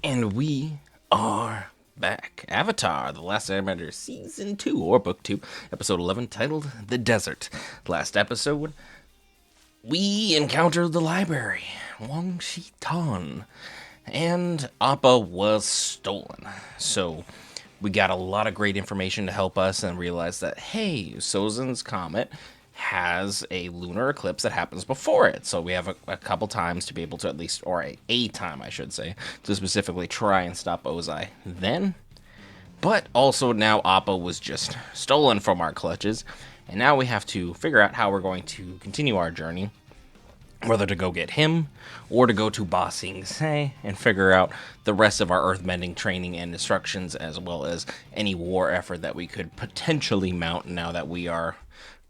And we are back. Avatar, The Last Airbender, Season 2, or Book 2, Episode 11, titled The Desert. Last episode, we encountered the library, Wang Shitan, and Appa was stolen. So, we got a lot of great information to help us and realized that, hey, Sozin's Comet has a lunar eclipse that happens before it. So we have a couple times to be able to at least, or a time, I should say, to specifically try and stop Ozai then. But also now Appa was just stolen from our clutches. And now we have to figure out how we're going to continue our journey. Whether to go get him, or to go to Ba Sing Se and figure out the rest of our earthbending training and instructions, as well as any war effort that we could potentially mount now that we are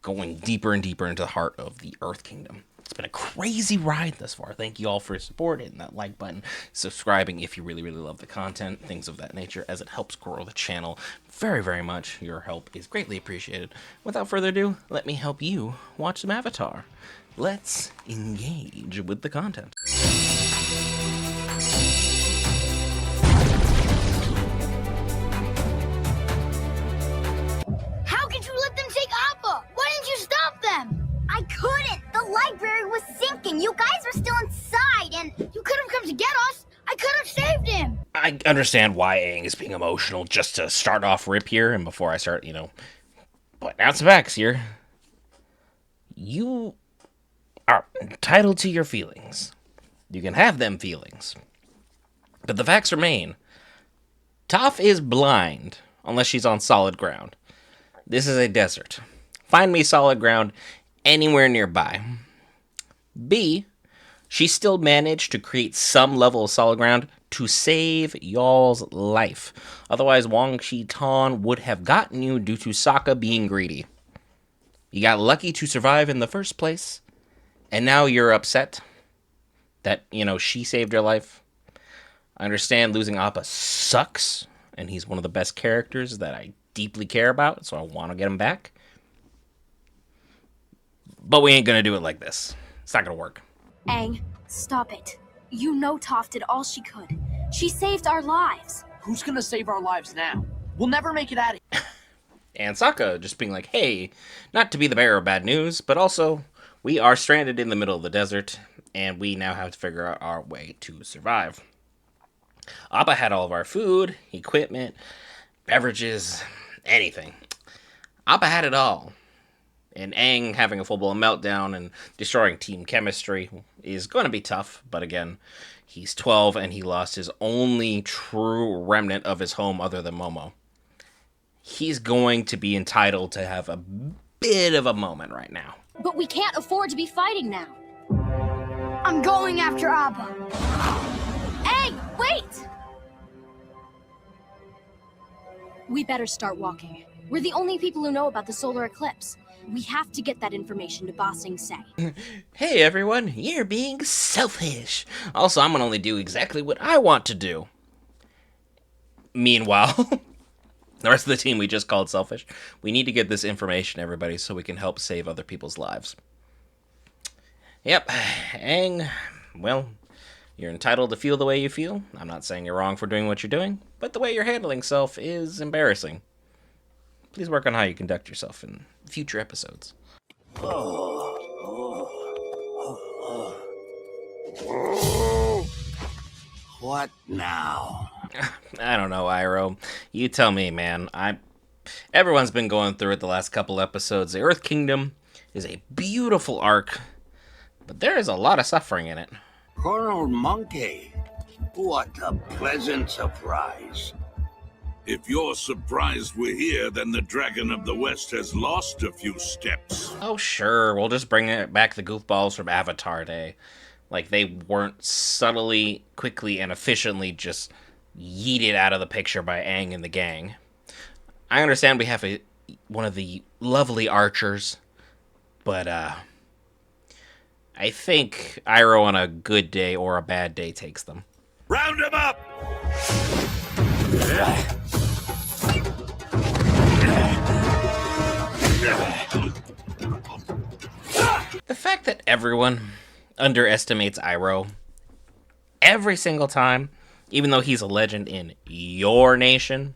going deeper and deeper into the heart of the Earth Kingdom. It's been a crazy ride thus far. Thank you all for your support, hitting that like button, subscribing if you really, really love the content, things of that nature, as it helps grow the channel very, very much. Your help is greatly appreciated. Without further ado, let me help you watch some Avatar. Let's engage with the content. How could you let them take Appa? Why didn't you stop them? I couldn't. The library was sinking. You guys were still inside, and you could have come to get us. I could have saved him. I understand why Aang is being emotional just to start off rip here, and before I start, pointing out some facts here. You are entitled to your feelings. You can have them feelings. But the facts remain. Toph is blind, unless she's on solid ground. This is a desert. Find me solid ground anywhere nearby. B, she still managed to create some level of solid ground to save y'all's life. Otherwise, Wang Shitan would have gotten you due to Sokka being greedy. You got lucky to survive in the first place, and now you're upset that, she saved your life. I understand losing Appa sucks, and he's one of the best characters that I deeply care about, so I want to get him back. But we ain't gonna do it like this. It's not gonna work. Aang, stop it. You know Toph did all she could. She saved our lives. Who's gonna save our lives now? We'll never make it out of here. And Sokka just being like, hey, not to be the bearer of bad news, but also, we are stranded in the middle of the desert, and we now have to figure out our way to survive. Appa had all of our food, equipment, beverages, anything. Appa had it all. And Aang having a full-blown meltdown and destroying team chemistry is going to be tough. But again, he's 12 and he lost his only true remnant of his home other than Momo. He's going to be entitled to have a bit of a moment right now. But we can't afford to be fighting now. I'm going after Appa. Aang, wait! We better start walking. We're the only people who know about the solar eclipse. We have to get that information to Ba Sing Se. Hey everyone, you're being selfish. Also, I'm gonna only do exactly what I want to do. Meanwhile, the rest of the team we just called selfish. We need to get this information, everybody, so we can help save other people's lives. Yep, Aang, well, you're entitled to feel the way you feel. I'm not saying you're wrong for doing what you're doing, but the way you're handling self is embarrassing. Please work on how you conduct yourself in future episodes. What now? I don't know, Iroh. You tell me, man. Everyone's been going through it the last couple episodes. The Earth Kingdom is a beautiful arc, but there is a lot of suffering in it. Colonel Monkey, what a pleasant surprise. If you're surprised we're here, then the Dragon of the West has lost a few steps. Oh, sure. We'll just bring back the goofballs from Avatar Day. Like, they weren't subtly, quickly, and efficiently just yeeted out of the picture by Aang and the gang. I understand we have one of the lovely archers, but, I think Iroh on a good day or a bad day takes them. Round him up! The fact that everyone underestimates Iroh every single time even though he's a legend in your nation,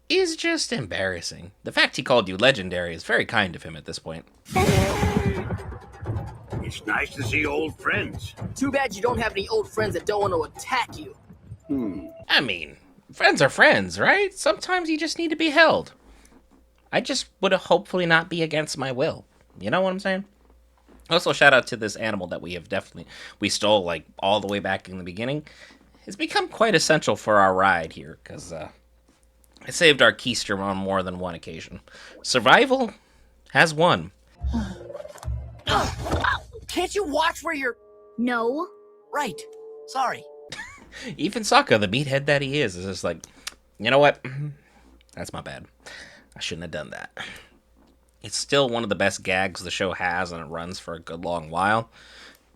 is just embarrassing. The fact he called you legendary is very kind of him at this point. It's nice to see old friends. Too bad you don't have any old friends that don't want to attack you. I mean, friends are friends, right? Sometimes you just need to be held. I just would hopefully not be against my will. You know what I'm saying? Also, shout out to this animal that we stole like all the way back in the beginning. It's become quite essential for our ride here, because it saved our keister on more than one occasion. Survival has won. Can't you watch where you're... No. Right. Sorry. Even Sokka, the meathead that he is just like, you know what? That's my bad. I shouldn't have done that. It's still one of the best gags the show has, and it runs for a good long while.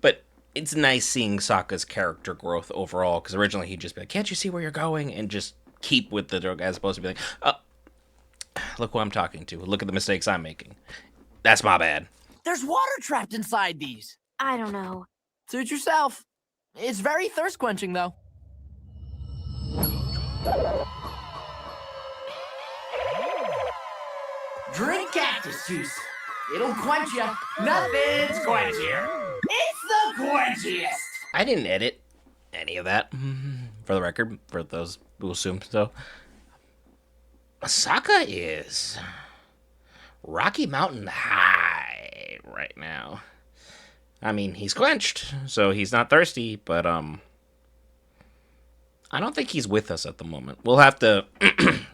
But it's nice seeing Sokka's character growth overall, because originally he'd just be like, can't you see where you're going? And just keep with the joke, as opposed to be like, oh, look who I'm talking to. Look at the mistakes I'm making. That's my bad. There's water trapped inside these. I don't know. Suit yourself. It's very thirst quenching, though. Drink cactus juice. It'll quench you. Nothing's quenchier. It's the quenchiest. I didn't edit any of that, for the record, for those who assume so. Sokka is Rocky Mountain High right now. I mean, he's quenched, so he's not thirsty, but I don't think he's with us at the moment. We'll have to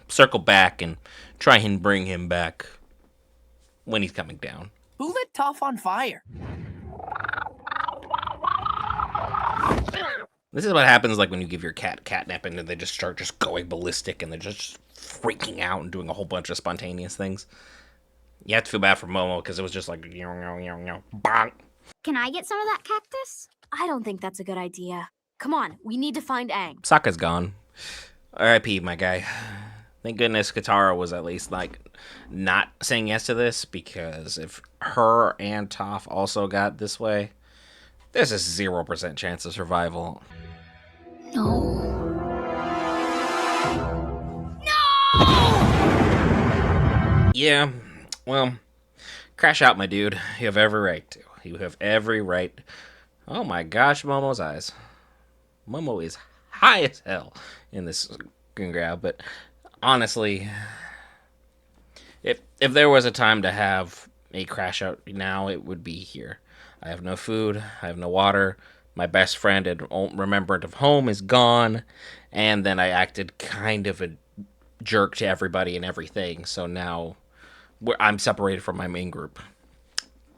circle back and try and bring him back when he's coming down. Who lit Toph on fire? This is what happens like when you give your cat catnip and they just start just going ballistic and they're just freaking out and doing a whole bunch of spontaneous things. You have to feel bad for Momo because it was just like, bonk. Can I get some of that cactus? I don't think that's a good idea. Come on, we need to find Aang. Sokka's gone. R.I.P. my guy. Thank goodness Katara was at least like not saying yes to this, because if her and Toph also got this way, there's a 0% chance of survival. No. Yeah, well, crash out, my dude. You have every right to. You have every right. Oh my gosh, Momo's eyes. Momo is high as hell in this green grab, but honestly, if there was a time to have a crash out now, it would be here. I have no food, I have no water, my best friend and remembrance of home is gone, and then I acted kind of a jerk to everybody and everything, so now I'm separated from my main group.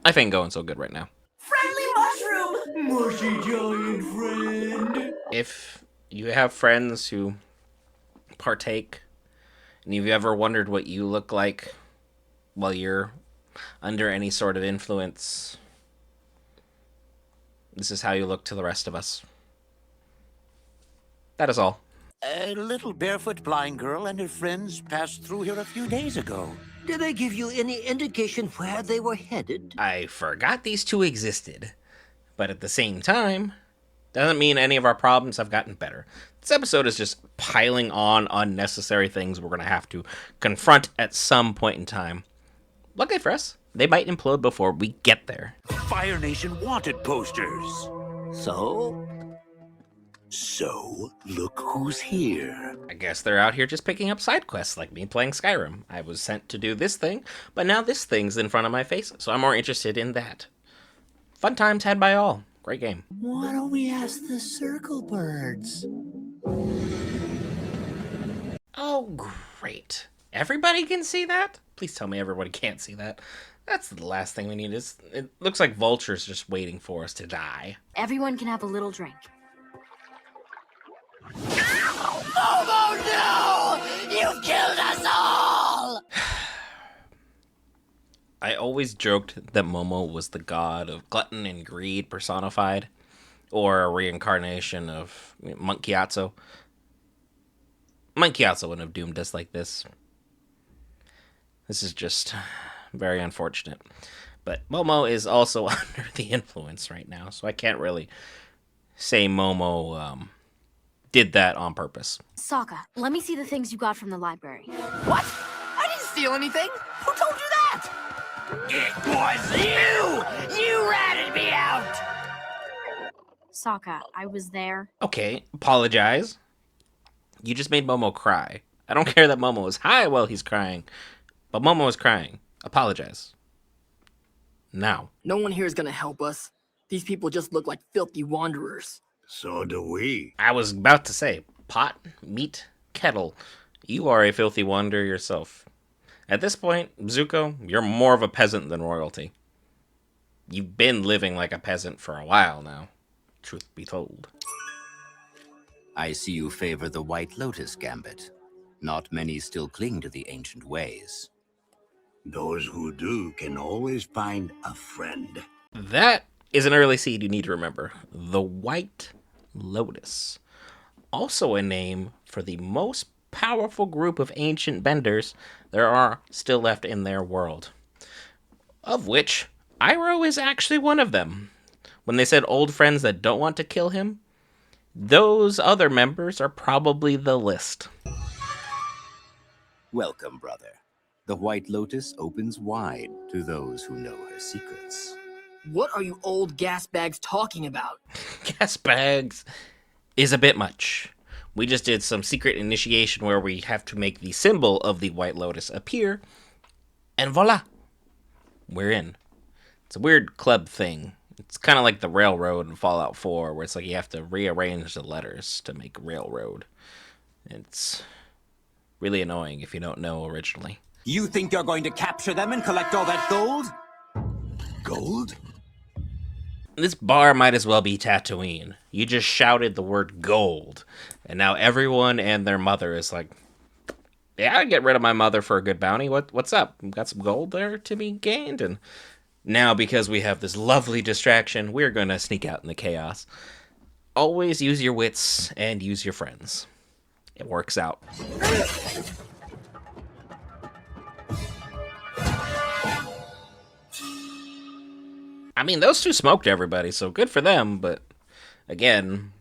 Life ain't going so good right now. Friendly mushroom! Mushy giant friend! If you have friends who partake, and you've ever wondered what you look like while you're under any sort of influence, this is how you look to the rest of us. That is all. A little barefoot blind girl and her friends passed through here a few days ago. Did they give you any indication where they were headed? I forgot these two existed, but at the same time, doesn't mean any of our problems have gotten better. This episode is just piling on unnecessary things we're going to have to confront at some point in time. Luckily for us, they might implode before we get there. Fire Nation wanted posters. So? So, look who's here. I guess they're out here just picking up side quests like me playing Skyrim. I was sent to do this thing, but now this thing's in front of my face, so I'm more interested in that. Fun times had by all. Great game. Why don't we ask the circle birds? Oh, great. Everybody can see that? Please tell me everybody can't see that. That's the last thing we need. It looks like vultures just waiting for us to die. Everyone can have a little drink. Oh no! You've killed us all! I always joked that Momo was the god of glutton and greed personified, or a reincarnation of Monk Gyatso. Monk Gyatso wouldn't have doomed us like this. This is just very unfortunate. But Momo is also under the influence right now, so I can't really say Momo did that on purpose. Sokka, let me see the things you got from the library. What? I didn't steal anything. Who told you that? It was you! You ratted me out! Sokka, I was there. Okay, apologize. You just made Momo cry. I don't care that Momo is high while he's crying, but Momo is crying. Apologize. Now. No one here is gonna help us. These people just look like filthy wanderers. So do we. I was about to say, pot, meat, kettle. You are a filthy wanderer yourself. At this point, Zuko, you're more of a peasant than royalty. You've been living like a peasant for a while now, truth be told. I see you favor the White Lotus Gambit. Not many still cling to the ancient ways. Those who do can always find a friend. That is an early seed you need to remember. The White Lotus. Also a name for the most powerful group of ancient benders there are still left in their world. Of which, Iroh is actually one of them. When they said old friends that don't want to kill him, those other members are probably the list. Welcome, brother. The White Lotus opens wide to those who know her secrets. What are you old gas bags talking about? Gas bags is a bit much. We just did some secret initiation where we have to make the symbol of the White Lotus appear, and voila, we're in. It's a weird club thing. It's kind of like the railroad in Fallout 4, where it's like you have to rearrange the letters to make railroad. It's really annoying if you don't know originally. You think you're going to capture them and collect all that gold? Gold? This bar might as well be Tatooine. You just shouted the word gold, and now everyone and their mother is like, yeah, I'd get rid of my mother for a good bounty. What's up? Got some gold there to be gained? And now, because we have this lovely distraction, we're going to sneak out in the chaos. Always use your wits and use your friends. It works out. I mean, those two smoked everybody, so good for them, but again,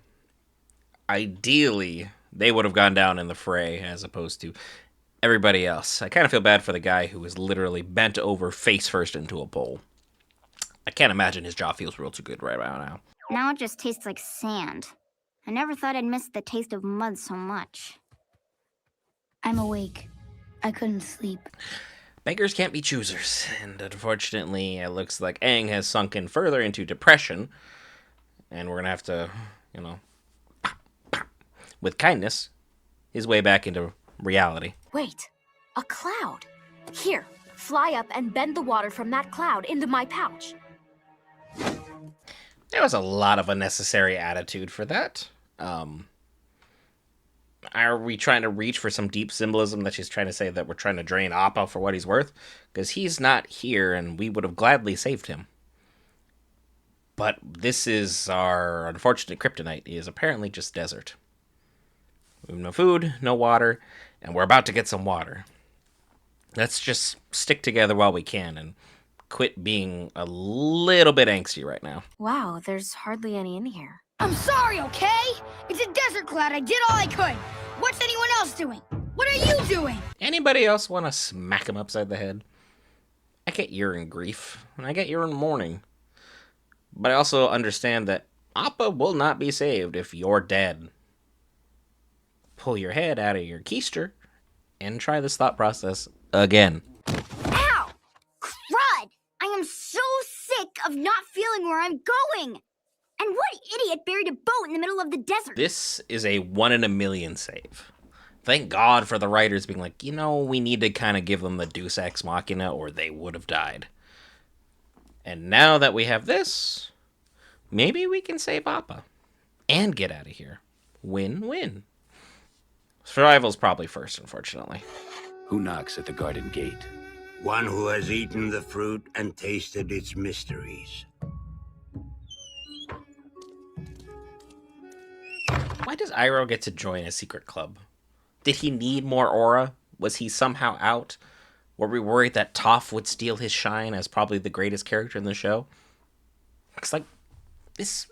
ideally, they would have gone down in the fray as opposed to everybody else. I kind of feel bad for the guy who was literally bent over face first into a bowl. I can't imagine his jaw feels real too good right about now. Now it just tastes like sand. I never thought I'd miss the taste of mud so much. I'm awake. I couldn't sleep. Beggars can't be choosers, and unfortunately, it looks like Aang has sunken further into depression, and we're gonna have to, with kindness, his way back into reality. Wait, a cloud. Here, fly up and bend the water from that cloud into my pouch. There was a lot of unnecessary attitude for that. Are we trying to reach for some deep symbolism that she's trying to say that we're trying to drain Appa for what he's worth? Because he's not here, and we would have gladly saved him. But this is our unfortunate kryptonite. He is apparently just desert. We have no food, no water, and we're about to get some water. Let's just stick together while we can and quit being a little bit angsty right now. Wow, there's hardly any in here. I'm sorry, okay? It's a desert cloud. I did all I could. What's anyone else doing? What are you doing? Anybody else want to smack him upside the head? I get you're in grief, and I get you're in mourning. But I also understand that Appa will not be saved if you're dead. Pull your head out of your keister and try this thought process again. Ow! Crud! I am so sick of not feeling where I'm going. And what idiot buried a boat in the middle of the desert? This is a 1 in a million save. Thank God for the writers being like, we need to kind of give them the Deus Ex Machina or they would have died. And now that we have this, maybe we can save Appa and get out of here. Win-win. Survival's probably first, unfortunately. Who knocks at the garden gate? One who has eaten the fruit and tasted its mysteries. Why does Iroh get to join a secret club? Did he need more aura? Was he somehow out? Were we worried that Toph would steal his shine as probably the greatest character in the show? It's like, this...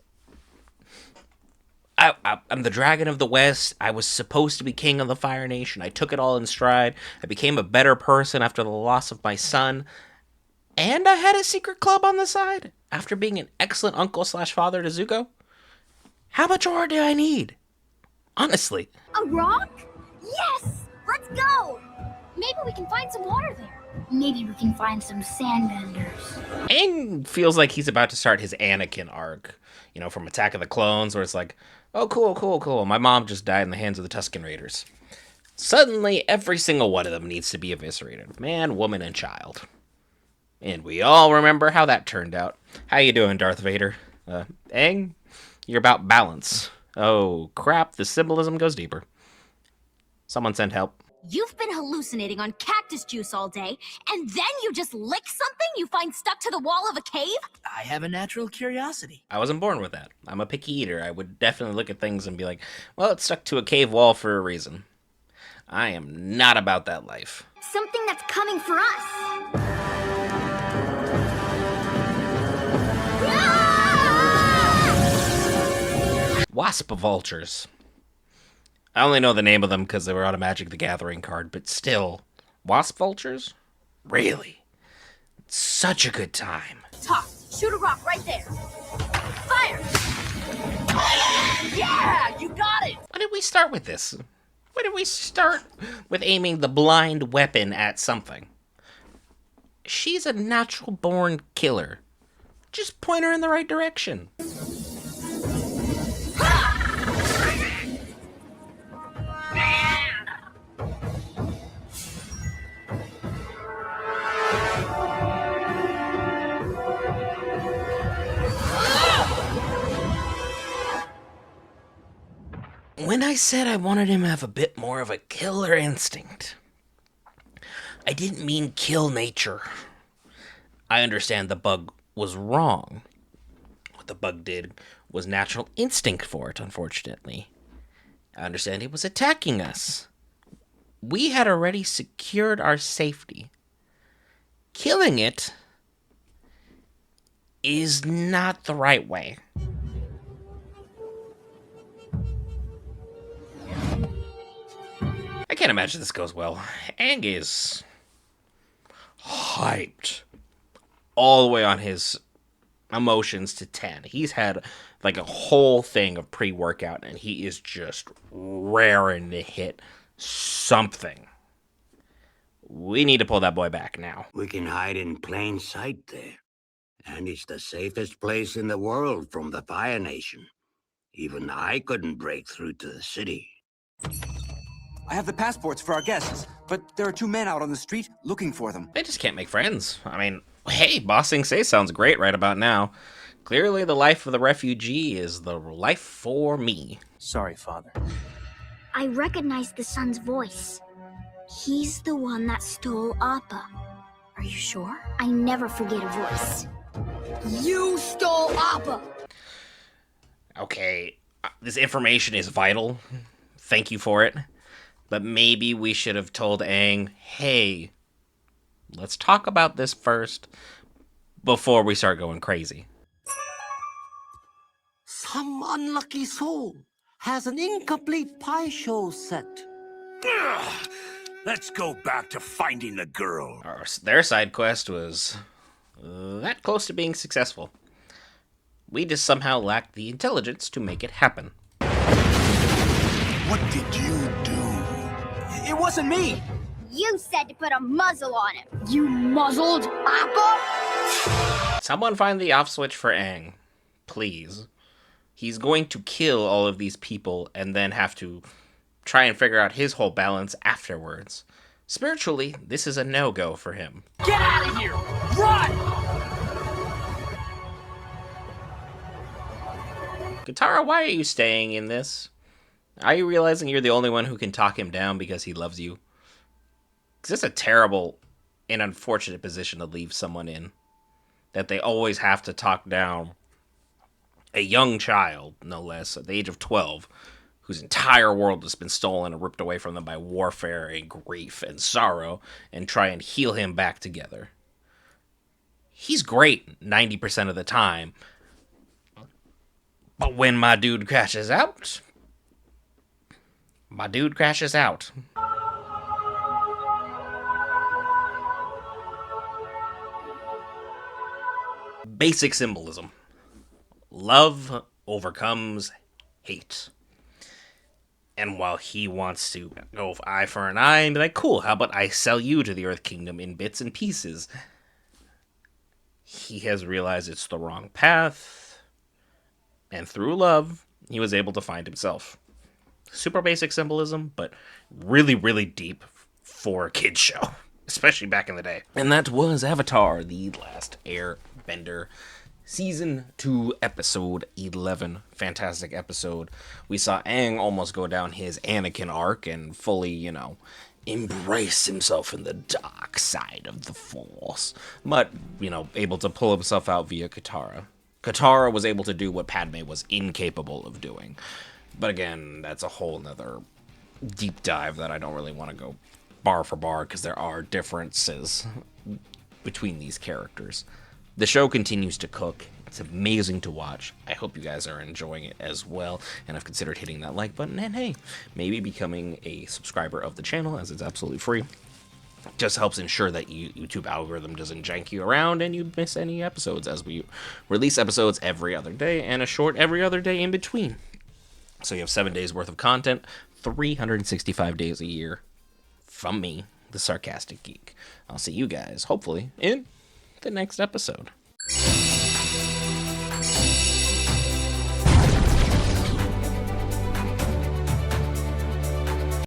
I'm the Dragon of the West. I was supposed to be king of the Fire Nation. I took it all in stride. I became a better person after the loss of my son. And I had a secret club on the side after being an excellent uncle/father to Zuko. How much more do I need? Honestly. A rock? Yes! Let's go! Maybe we can find some water there. Maybe we can find some sandbenders. Aang feels like he's about to start his Anakin arc. You know, from Attack of the Clones, where it's like, oh, cool. My mom just died in the hands of the Tusken Raiders. Suddenly, every single one of them needs to be eviscerated. Man, woman, and child. And we all remember how that turned out. How you doing, Darth Vader? Aang, you're about balance. Oh, crap, the symbolism goes deeper. Someone send help. You've been hallucinating on cactus juice all day, and then you just lick something you find stuck to the wall of a cave? I have a natural curiosity. I wasn't born with that. I'm a picky eater. I would definitely look at things and be like, well, it's stuck to a cave wall for a reason. I am not about that life. Something that's coming for us. Wasp vultures. I only know the name of them because they were on a Magic the Gathering card, but still. Wasp vultures? Really? It's such a good time. Toss. Shoot a rock right there. Fire! Yeah, you got it! Why did we start with this? Why did we start with aiming the blind weapon at something? She's a natural-born killer. Just point her in the right direction. When I said I wanted him to have a bit more of a killer instinct, I didn't mean kill nature. I understand the bug was wrong. What the bug did was natural instinct for it, unfortunately. I understand it was attacking us. We had already secured our safety. Killing it is not the right way. I can't imagine this goes well. Aang is hyped all the way on his emotions to 10. He's had like a whole thing of pre-workout, and he is just raring to hit something. We need to pull that boy back now. We can hide in plain sight there. And it's the safest place in the world from the Fire Nation. Even I couldn't break through to the city. I have the passports for our guests, but there are 2 men out on the street looking for them. They just can't make friends. I mean, hey, Bossing Say sounds great right about now. Clearly the life of the refugee is the life for me. Sorry, Father. I recognize the son's voice. He's the one that stole Appa. Are you sure? I never forget a voice. You stole Appa! Okay, this information is vital. Thank you for it. But maybe we should have told Aang, hey, let's talk about this first before we start going crazy. Some unlucky soul has an incomplete pie show set. Ugh. Let's go back to finding the girl. Their side quest was that close to being successful. We just somehow lacked the intelligence to make it happen. What did you do? It wasn't me! You said to put a muzzle on him. You muzzled Appa? Someone find the off switch for Aang. Please. He's going to kill all of these people and then have to try and figure out his whole balance afterwards. Spiritually, this is a no-go for him. Get out of here! Run! Katara, why are you staying in this? Are you realizing you're the only one who can talk him down because he loves you? Because it's a terrible and unfortunate position to leave someone in. That they always have to talk down a young child, no less, at the age of 12, whose entire world has been stolen and ripped away from them by warfare and grief and sorrow, and try and heal him back together. He's great 90% of the time, But when my dude crashes out, my dude crashes out. Basic symbolism. Love overcomes hate. And while he wants to go eye for an eye and be like, cool, how about I sell you to the Earth Kingdom in bits and pieces? He has realized it's the wrong path. And through love, he was able to find himself. Super basic symbolism, but really, really deep for a kid's show. Especially back in the day. And that was Avatar, The Last Airbender. Season 2, Episode 11. Fantastic episode. We saw Aang almost go down his Anakin arc and fully, embrace himself in the dark side of the Force. But, able to pull himself out via Katara. Katara was able to do what Padme was incapable of doing. But again, that's a whole nother deep dive that I don't really want to go bar for bar because there are differences between these characters. The show continues to cook. It's amazing to watch. I hope you guys are enjoying it as well and have considered hitting that like button and hey, maybe becoming a subscriber of the channel as it's absolutely free. Just helps ensure that YouTube algorithm doesn't jank you around and you miss any episodes as we release episodes every other day and a short every other day in between. So you have 7 days worth of content, 365 days a year from me, the Sarcastic Geek. I'll see you guys, hopefully, in the next episode.